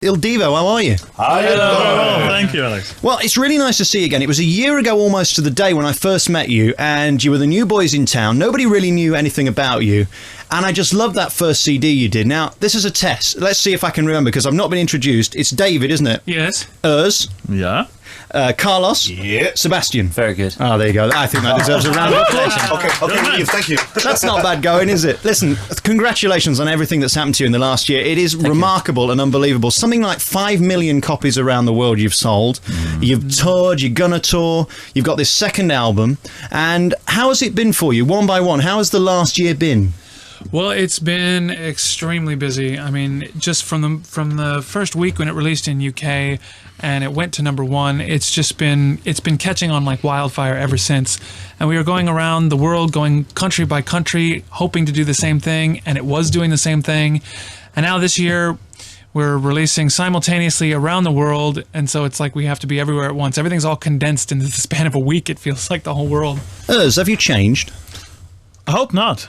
Il Divo, how are you? Hi. Well, thank you, Alex. Well, it's really nice to see you again. It was a year ago almost to the day when I first met you, and you were the new boys in town. Nobody really knew anything about you, and I just loved that first CD you did. Now, this is a test. Let's see if I can remember, because I've not been introduced. It's David, isn't it? Yes. Urs. Yeah. Carlos. Yeah. Sebastian. Very good. Oh, there you go. I think that deserves a round of applause. Okay, thank you. That's not bad going, is it? Listen, congratulations on everything that's happened to you in the last year. It is remarkable and unbelievable. Something like 5 million copies around the world you've sold. You've toured, you're gonna tour, you've got this second album. And how has it been for you, one by one? How has the last year been? Well, it's been extremely busy. I mean, just from the first week when it released in UK and it went to #1, it's been catching on like wildfire ever since. And we were going around the world, going country by country, hoping to do the same thing, and it was doing the same thing. And now this year, we're releasing simultaneously around the world, and so it's like we have to be everywhere at once. Everything's all condensed into the span of a week. It feels like the whole world. Have you changed? I hope not.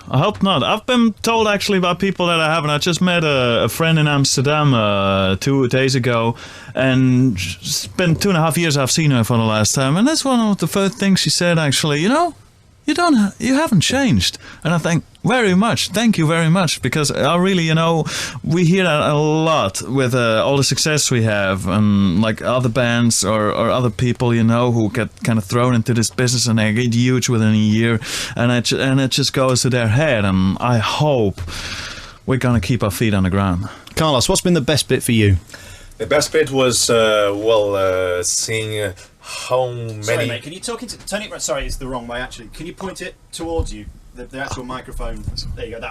I've been told actually by people that I haven't. I just met a friend in Amsterdam 2 days ago, and it's been 2.5 years I've seen her for the last time. And that's one of the first things she said, actually. You haven't changed. And I think very much. Thank you very much, because I really, we hear that a lot with all the success we have, and like other bands or other people, who get kind of thrown into this business and they get huge within a year, and it just goes to their head. And I hope we're gonna keep our feet on the ground. Carlos, what's been the best bit for you? The best bit was seeing how many. Sorry, mate. Can you turn it? Sorry, it's the wrong way. Actually, can you point it towards you? The actual microphone. There you go.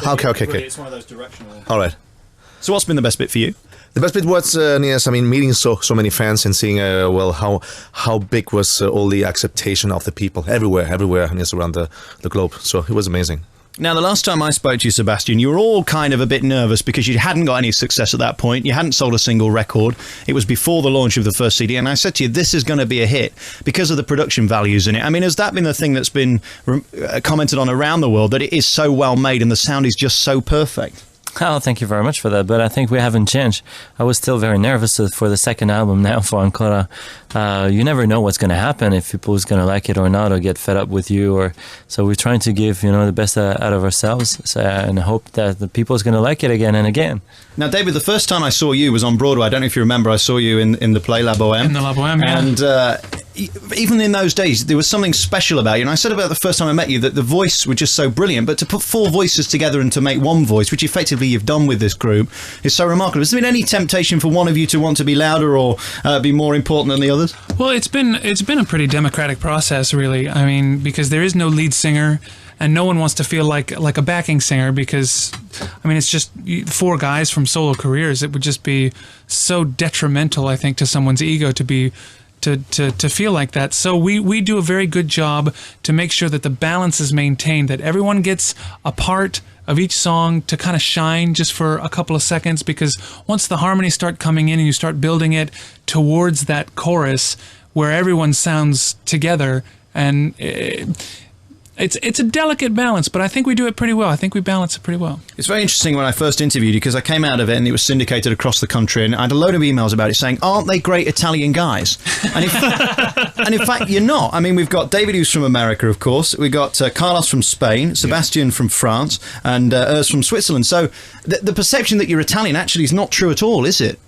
Okay. It's one of those directional. All right. So, what's been the best bit for you? The best bit was meeting so many fans and seeing how big was all the acceptation of the people everywhere around the globe. So it was amazing. Now, the last time I spoke to you, Sebastian, you were all kind of a bit nervous because you hadn't got any success at that point. You hadn't sold a single record. It was before the launch of the first CD. And I said to you, this is going to be a hit because of the production values in it. I mean, has that been the thing that's been commented on around the world, that it is so well made and the sound is just so perfect? Oh, thank you very much for that. But I think we haven't changed. I was still very nervous for the second album now for Ancora. You never know what's going to happen, if people is going to like it or not, or get fed up with you. So we're trying to give the best out of ourselves, and hope that the people is going to like it again and again. Now, David, the first time I saw you was on Broadway. I don't know if you remember. I saw you in the play La Bohème. In the La Bohème, yeah. And even in those days, there was something special about you. And I said about the first time I met you that the voice was just so brilliant. But to put 4 voices together and to make one voice, which effectively you've done with this group, is so remarkable. Has there been any temptation for one of you to want to be louder or be more important than the others? Well, it's been a pretty democratic process, really. I mean, because there is no lead singer, and no one wants to feel like a backing singer, because, I mean, it's just 4 guys from solo careers. It would just be so detrimental, I think, to someone's ego to be to feel like that. So we do a very good job to make sure that the balance is maintained, that everyone gets a part of each song to kind of shine just for a couple of seconds, because once the harmonies start coming in and you start building it towards that chorus where everyone sounds together, and it's a delicate balance, but I think we do it pretty well. I think we balance it pretty well. It's very interesting when I first interviewed you, because I came out of it and it was syndicated across the country, and I had a load of emails about it saying, aren't they great Italian guys? And in fact, you're not. I mean, we've got David, who's from America, of course. We've got Carlos from Spain, Sebastian from France, and Urs from Switzerland. So the perception that you're Italian actually is not true at all, is it?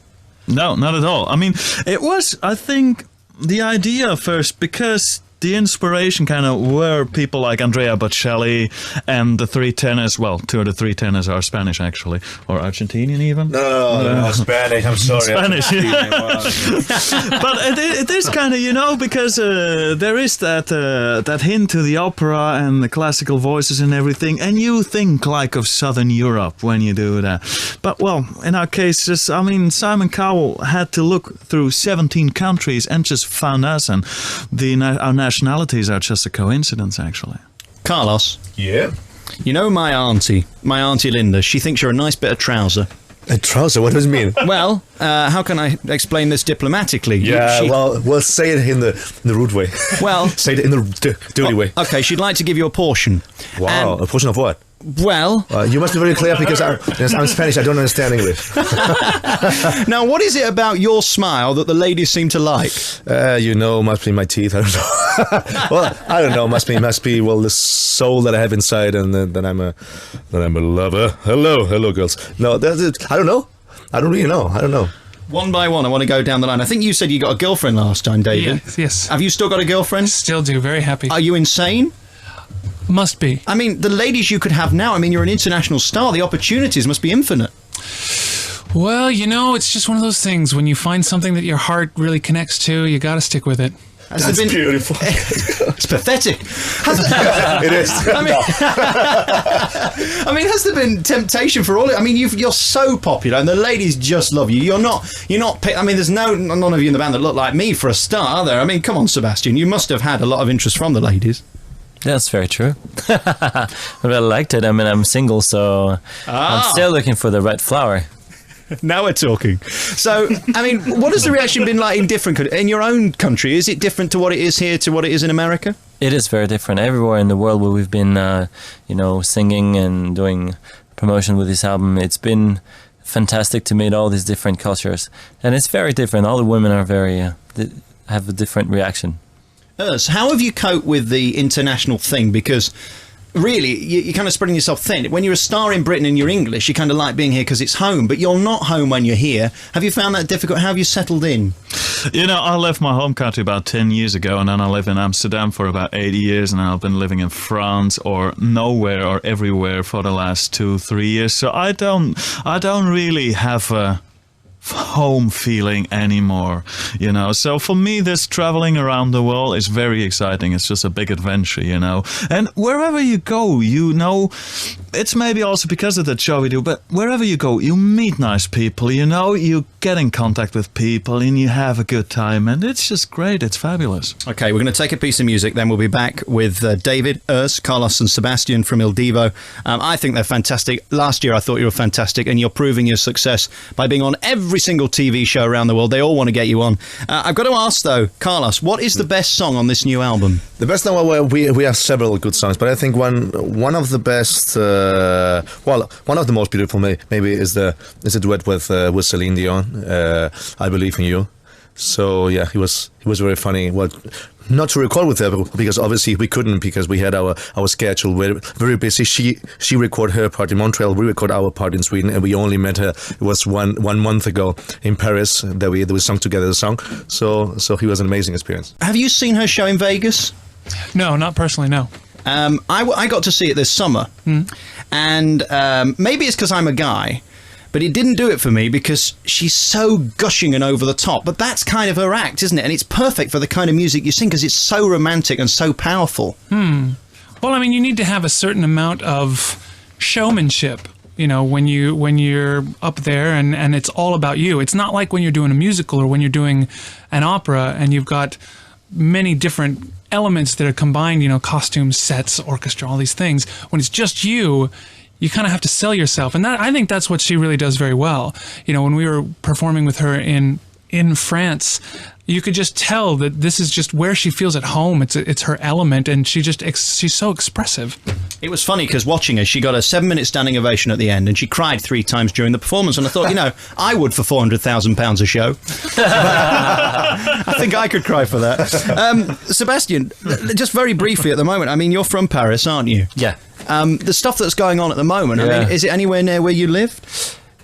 No, not at all. I mean, it was, I think, the idea first, because the inspiration kind of were people like Andrea Bocelli and the 3 tenors. Well, 2 of the 3 tenors are Spanish, actually, or Argentinian even. No, Spanish. I'm sorry. Spanish. But it is kind of, because there is that hint to the opera and the classical voices and everything, and you think like of Southern Europe when you do that. But well, in our case, Simon Cowell had to look through 17 countries and just found us, and our nationalities are just a coincidence, actually. Carlos? Yeah? You know my auntie Linda, she thinks you're a nice bit of trouser. A trouser? What does it mean? Well, how can I explain this diplomatically? Yeah, well, say it in the rude way. Well, say it in the dirty way. Okay, she'd like to give you a portion. Wow, a portion of what? Well, you must be very clear because I'm Spanish. I don't understand English. now, what is it about your smile that the ladies seem to like? Must be my teeth. I don't know. Well, I don't know. Must be the soul that I have inside, and then I'm a lover. Hello, girls. No, that's it. I don't know. I don't really know. I don't know. One by one, I want to go down the line. I think you said you got a girlfriend last time, David. Yes. Have you still got a girlfriend? Still do. Very happy. Are you insane? Must be. I mean, the ladies you could have now, I mean, you're an international star. The opportunities must be infinite. Well, it's just one of those things. When you find something that your heart really connects to, you got to stick with it. That's beautiful. It's pathetic. It is. I mean, has there been temptation for all? I mean, you're so popular, and the ladies just love you. You're not. I mean, there's none of you in the band that look like me for a start, are there? I mean, come on, Sebastian. You must have had a lot of interest from the ladies. That's very true. But I liked it. I mean, I'm single, so I'm still looking for the right flower. Now we're talking. So, I mean, what has the reaction been like in your own country? Is it different to what it is here to what it is in America? It is very different. Everywhere in the world where we've been, singing and doing promotion with this album, it's been fantastic to meet all these different cultures. And it's very different. All the women are have a different reaction. So how have you coped with the international thing? Because really, you're kind of spreading yourself thin. When you're a star in Britain and you're English, you kind of like being here because it's home, but you're not home when you're here. Have you found that difficult? How have you settled in? I left my home country about 10 years ago, and then I lived in Amsterdam for about 80 years, and I've been living in France or nowhere or everywhere for the last 2-3 years. So I don't really have a home feeling anymore, so for me this traveling around the world is very exciting. It's just a big adventure, and wherever you go, it's maybe also because of the show we do, but wherever you go you meet nice people, you get in contact with people and you have a good time, and it's just great. It's fabulous. Okay, we're going to take a piece of music, then we'll be back with David, Urs, Carlos and Sebastian from Il Divo. I think they're fantastic. Last year I thought you were fantastic, and you're proving your success by being on every single TV show around the world. They all want to get you on. I've got to ask though, Carlos, what is the best song on this new album? The best song, well, we have several good songs, but I think one of the best, one of the most beautiful maybe is a duet with Celine Dion, I Believe in You. So yeah, he was very funny. Well, not to record with her because obviously we couldn't, because we had our schedule very busy. She recorded her part in Montreal, we record our part in Sweden, and we only met her. It was one month ago in Paris that we sung together the song. So it was an amazing experience. Have you seen her show in Vegas? No, not personally. No. I got to see it this summer, and maybe it's because I'm a guy. But it didn't do it for me because she's so gushing and over the top. But that's kind of her act, isn't it? And it's perfect for the kind of music you sing because it's so romantic and so powerful. Well, I mean, you need to have a certain amount of showmanship, when you're up there and it's all about you. It's not like when you're doing a musical or when you're doing an opera and you've got many different elements that are combined, costumes, sets, orchestra, all these things. When it's just you kind of have to sell yourself. And I think that's what she really does very well. When we were performing with her in France, you could just tell that this is just where she feels at home. It's her element, and she's so expressive. It was funny because watching her, she got a 7-minute standing ovation at the end, and she cried 3 times during the performance. And I thought, I would for £400,000 a show. I think I could cry for that. Sebastian, just very briefly at the moment, I mean, you're from Paris, aren't you? Yeah. The stuff that's going on at the moment, I mean, is it anywhere near where you lived?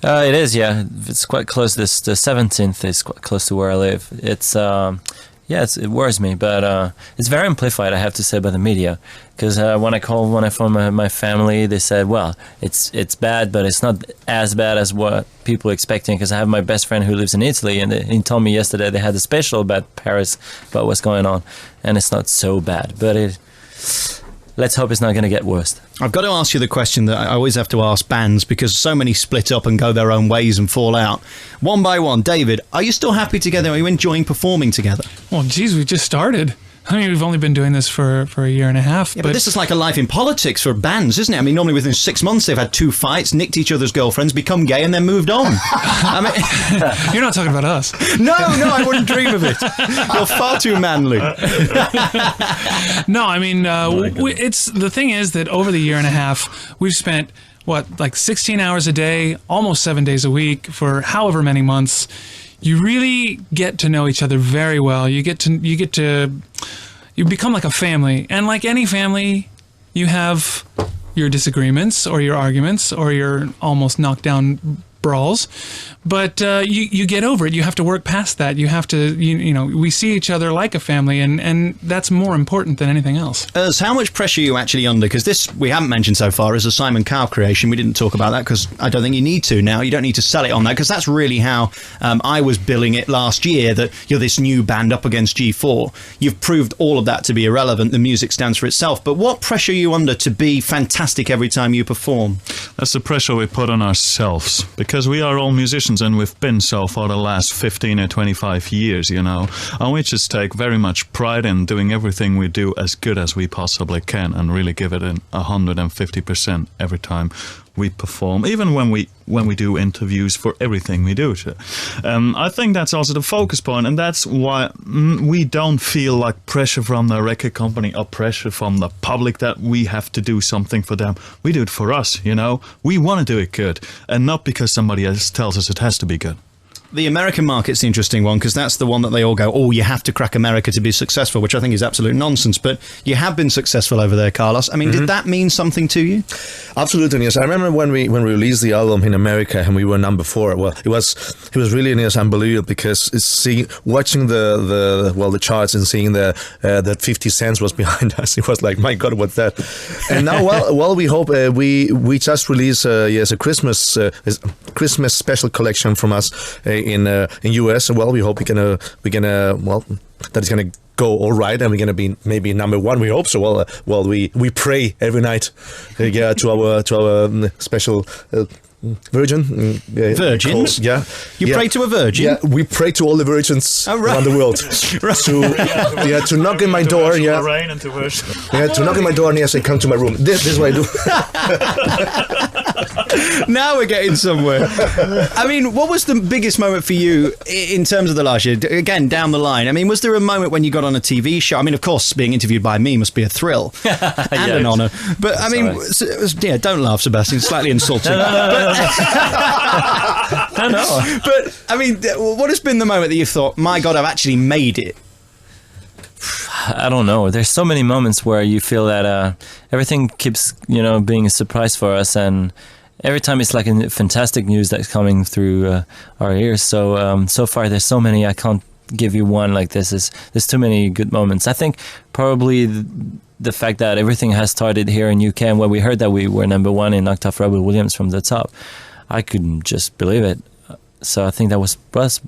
It is, yeah. It's quite close. The 17th is quite close to where I live. It's it worries me, but it's very amplified, I have to say, by the media. Because when I phoned my family, they said, well, it's bad, but it's not as bad as what people are expecting. Because I have my best friend who lives in Italy, and he told me yesterday they had a special about Paris, about what's going on, and it's not so bad. But let's hope it's not going to get worse. I've got to ask you the question that I always have to ask bands, because so many split up and go their own ways and fall out. One by one, David, are you still happy together? Are you enjoying performing together? Well, geez, we just started. I mean, we've only been doing this for a year and a half. Yeah, but this is like a life in politics for bands, isn't it? I mean, normally within 6 months they've had 2 fights, nicked each other's girlfriends, become gay, and then moved on. I mean, you're not talking about us. No, I wouldn't dream of it. You're far too manly. No, I mean, it's the thing is that over the year and a half, we've spent like 16 hours a day, almost 7 days a week for however many months. You really get to know each other very well. You become like a family, and like any family, you have your disagreements or your arguments or your almost knockdown brawls, but you get over it. You have to work past that. You have to, we see each other like a family, and that's more important than anything else. How much pressure are you actually under? Because this, we haven't mentioned so far, is a Simon Cowell creation. We didn't talk about that because I don't think you need to now. You don't need to sell it on that, because that's really how I was billing it last year, that you're this new band up against G4. You've proved all of that to be irrelevant. The music stands for itself. But what pressure are you under to be fantastic every time you perform? That's the pressure we put on ourselves, because we are all musicians, and we've been so for the last 15 or 25 years, and we just take very much pride in doing everything we do as good as we possibly can, and really give it 150% every time we perform, even when we do interviews, for everything we do. I think that's also the focus point, and that's why we don't feel like pressure from the record company or pressure from the public that we have to do something for them. We do it for us, We want to do it good, and not because somebody else tells us it has to be good. The American market's the interesting one, because that's the one that they all go, oh, you have to crack America to be successful, which I think is absolute nonsense. But you have been successful over there, Carlos. I mean, did that mean something to you? Absolutely, yes. I remember when we released the album in America and we were number 4. Well, it was really unbelievable, because watching the charts and seeing that 50 Cent was behind us. It was like, my God, what's that? And now, we hope we just released a Christmas special collection from us in US. Well, we hope that it's gonna go all right, and we're gonna be maybe number 1. We hope so. We pray every night, to our special. Virgin? Virgins? Yeah. You pray to a virgin? Yeah, we pray to all the virgins around the world. Right. To knock in my door. To knock in my door and say, come to my room. This is what I do. Now we're getting somewhere. I mean, what was the biggest moment for you in terms of the last year? Again, down the line. I mean, was there a moment when you got on a TV show? I mean, of course, being interviewed by me must be a thrill and an honour. But I mean, don't laugh, Sebastian. Slightly insulting. No. But I mean, what has been the moment that you've thought, my God, I've actually made it? I don't know. There's so many moments where you feel that everything keeps, being a surprise for us, and every time it's like a fantastic news that's coming through our ears. So so far, there's so many. I can't give you one like this. There's too many good moments. I think probably the fact that everything has started here in UK, and when we heard that we were number 1 and knocked off Robbie Williams from the top, I couldn't just believe it. So I think that was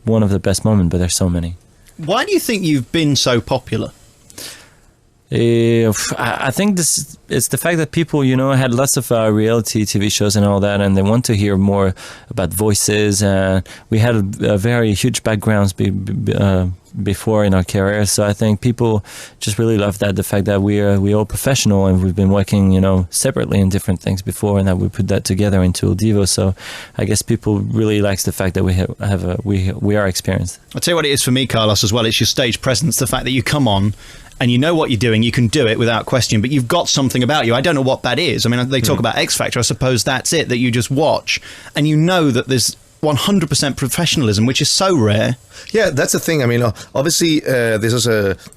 one of the best moments, but there's so many. Why do you think you've been so popular? I think it's the fact that people, had lots of reality TV shows and all that, and they want to hear more about voices. We had a very huge backgrounds before in our career, so I think people just really love that, the fact that we're all professional, and we've been working, separately in different things before, and that we put that together into Il Divo. So I guess people really likes the fact that we are experienced. I'll tell you what it is for me, Carlos, as well. It's your stage presence, the fact that you come on and you know what you're doing, you can do it without question, but you've got something about you. I don't know what that is. I mean, they talk about X Factor. I suppose that's it, that you just watch and you know that there's 100% professionalism, which is so rare. Yeah, that's the thing. I mean, obviously, this is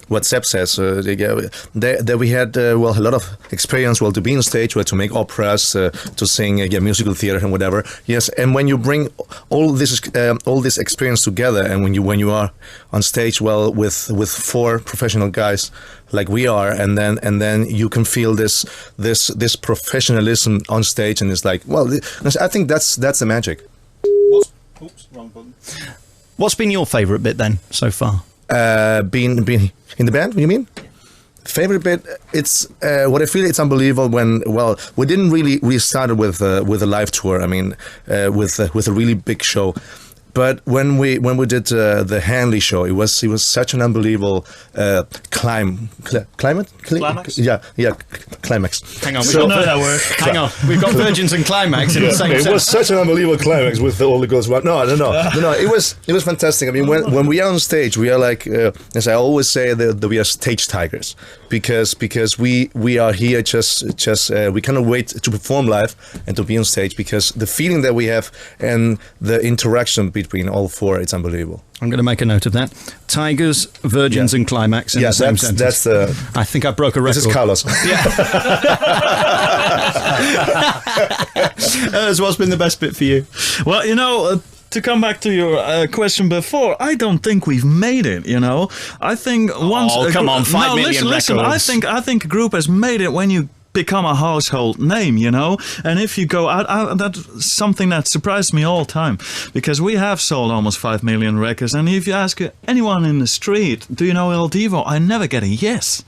what Seb says. That we had a lot of experience, to be on stage, to make operas, to sing, musical theater and whatever. Yes, and when you bring all this experience together, and when you are on stage, with 4 professional guys like we are, and then you can feel this professionalism on stage, and it's like, I think that's the magic. Oops, wrong button. What's been your favourite bit then so far? Being in the band, you mean? Favorite bit? It's what I feel. It's unbelievable when we didn't really started with a live tour. I mean, with a really big show. But when we did the Hanley show, it was such an unbelievable Climate? Climax? Yeah, climax. Hang on, I know that word. hang on. We've got virgins and climax in the same It was sentence. such an unbelievable climax with all the girls. No. It was fantastic. I mean, when we are on stage, we are like, as I always say, that we are stage tigers because we are here just we cannot wait to perform live and to be on stage because the feeling that we have and the interaction between all four, it's unbelievable. I'm going to make a note of that. Tigers, virgins, and climax in the same sentence. That's the. I think I broke a record. This is Carlos. What's been the best bit for you? Well, to come back to your question before, I don't think we've made it. I think once. Oh, come on, 5 million listen. records. I think a group has made it when you become a household name, and if you go out, that's something that surprised me all the time, because we have sold almost 5 million records, and if you ask anyone in the street, do you know Il Divo, I never get a yes.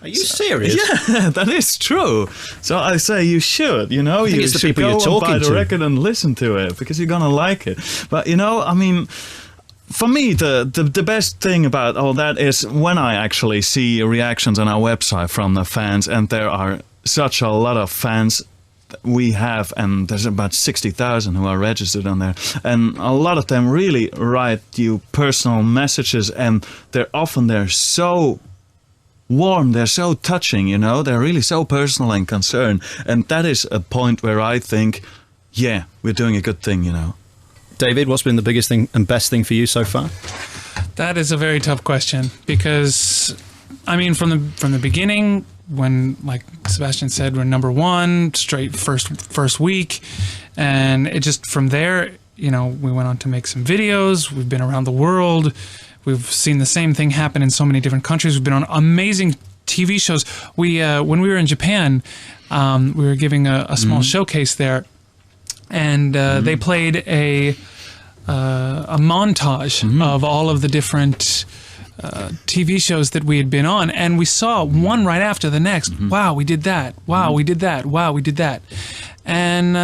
Are you serious? Yeah, that is true. So I say you should, I think you it's the should people go you're and talking buy the to. record and listen to it, because you're gonna like it. But I mean, for me, the best thing about all that is when I actually see reactions on our website from the fans, and there are such a lot of fans that we have, and there's about 60,000 who are registered on there, and a lot of them really write you personal messages, and they're so warm, they're so touching, they're really so personal and concerned, and that is a point where I think, yeah, we're doing a good thing, David, what's been the biggest thing and best thing for you so far? That is a very tough question because, I mean, from the beginning, when, like Sebastian said, we're number one straight first week, and it just from there, we went on to make some videos. We've been around the world. We've seen the same thing happen in so many different countries. We've been on amazing TV shows. We when we were in Japan, we were giving a small showcase there, and they played a montage of all of the different TV shows that we had been on, and we saw one right after the next. Wow, we did that. Wow, we did that. Wow, we did that. And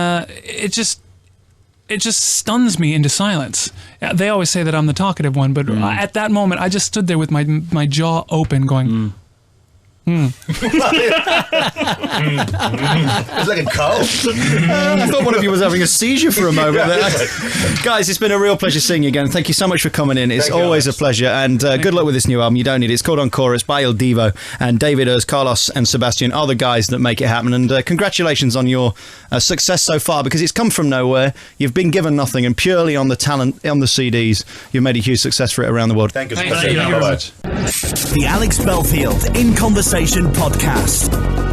it just stuns me into silence. They always say that I'm the talkative one, but at that moment, I just stood there with my jaw open going, It's like a cow. I thought one of you was having a seizure for a moment there. Guys, it's been a real pleasure seeing you again. Thank you so much for coming in. It's Thank you, always Alex. a pleasure. And good luck with this new album. You don't need it. It's called Encore. It's by Il Divo. And David, Carlos and Sebastian are the guys that make it happen. And congratulations on your success so far, because it's come from nowhere. You've been given nothing, and purely on the talent, on the CDs, you've made a huge success for it around the world. Thank you. Thank you Bye-bye. very much. The Alex Belfield In Conversation podcast.